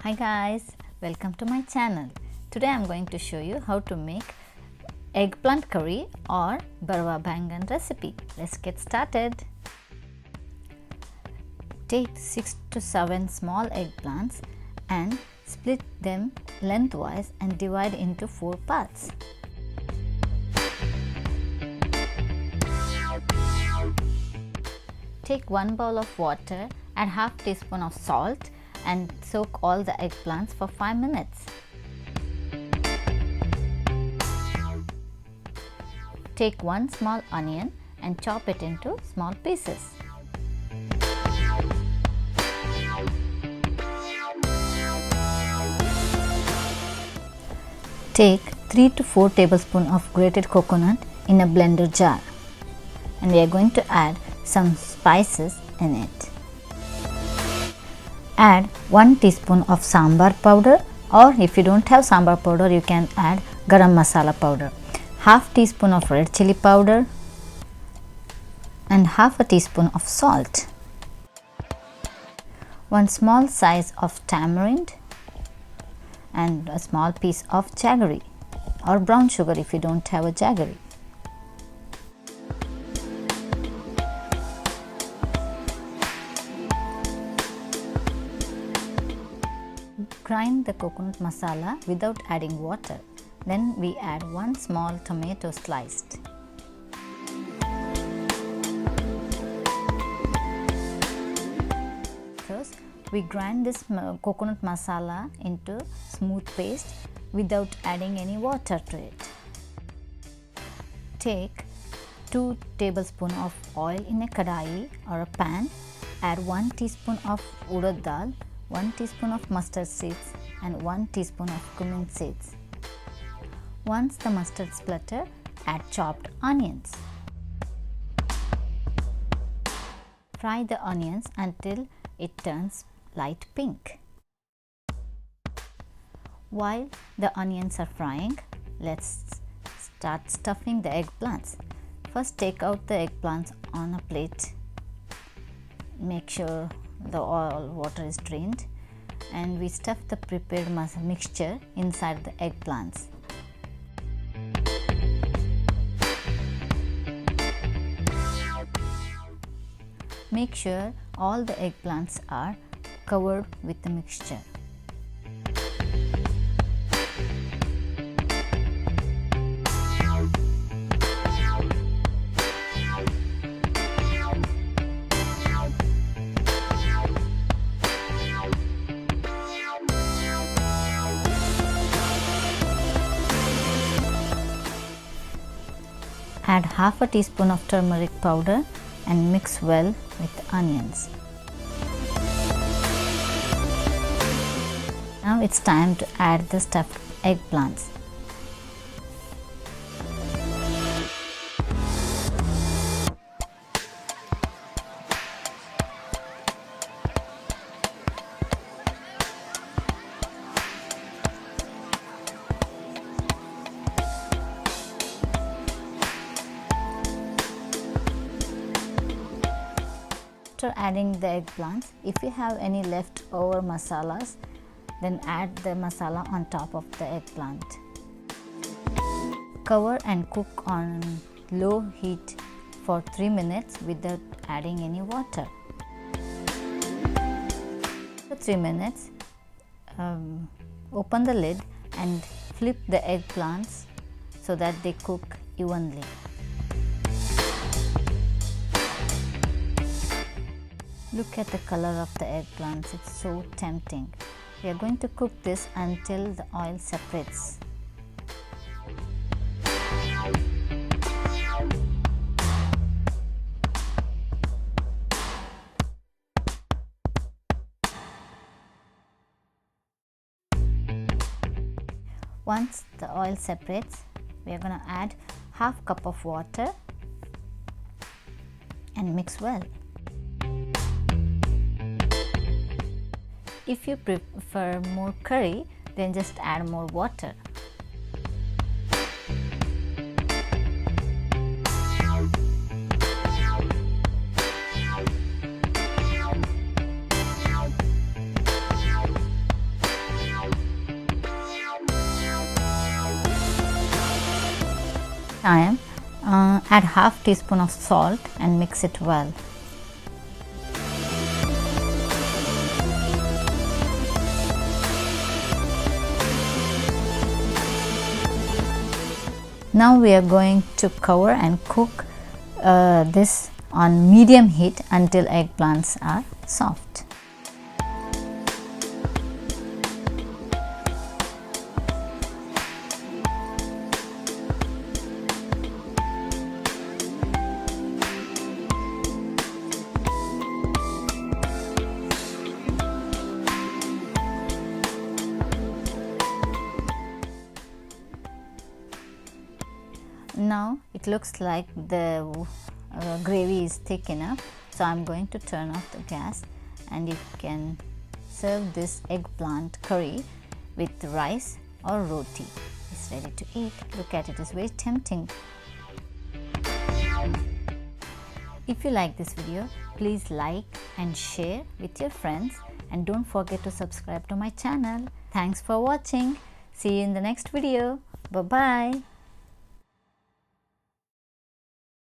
Hi guys, welcome to my channel. Today I am going to show you how to make eggplant curry or Bharwa Baingan recipe. Let's get started. Take 6 to 7 small eggplants and split them lengthwise and divide into 4 parts. Take 1 bowl of water, add half teaspoon of salt and soak all the eggplants for 5 minutes. Take 1 small onion and chop it into small pieces. Take 3 to 4 tablespoons of grated coconut in a blender jar, and we are going to add some spices in it. Add 1 teaspoon of sambar powder, or if you don't have sambar powder you can add garam masala powder, half teaspoon of red chilli powder and half a teaspoon of salt, 1 small size of tamarind and a small piece of jaggery or brown sugar if you don't have a jaggery. Grind the coconut masala without adding water. Then we add 1 small tomato sliced. First, we grind this coconut masala into smooth paste without adding any water to it. Take 2 tablespoons of oil in a kadai or a pan. Add 1 teaspoon of urad dal, 1 teaspoon of mustard seeds and 1 teaspoon of cumin seeds. Once the mustard splutter, add chopped onions. Fry the onions until it turns light pink. While the onions are frying, let's start stuffing the eggplants. First, take out the eggplants on a plate. Make sure the oil water is drained, and we stuff the prepared mixture inside the eggplants. Make sure all the eggplants are covered with the mixture. Add half a teaspoon of turmeric powder and mix well with the onions. Now it's time to add the stuffed eggplants. After adding the eggplants, if you have any leftover masalas, then add the masala on top of the eggplant. Cover and cook on low heat for 3 minutes without adding any water. For 3 minutes, open the lid and flip the eggplants so that they cook evenly. Look at the color of the eggplants, it's so tempting. We are going to cook this until the oil separates. Once the oil separates, we are going to add half cup of water and mix well. If you prefer more curry, then just add more water. time, add half teaspoon of salt and mix it well. Now we are going to cover and cook this on medium heat until eggplants are soft. Now it looks like the gravy is thick enough, so I'm going to turn off the gas, and you can serve this eggplant curry with rice or roti. It's ready to eat. Look at it, it's very tempting. If you like this video, please like and share with your friends, and don't forget to subscribe to my channel. Thanks for watching. See you in the next video. Bye bye.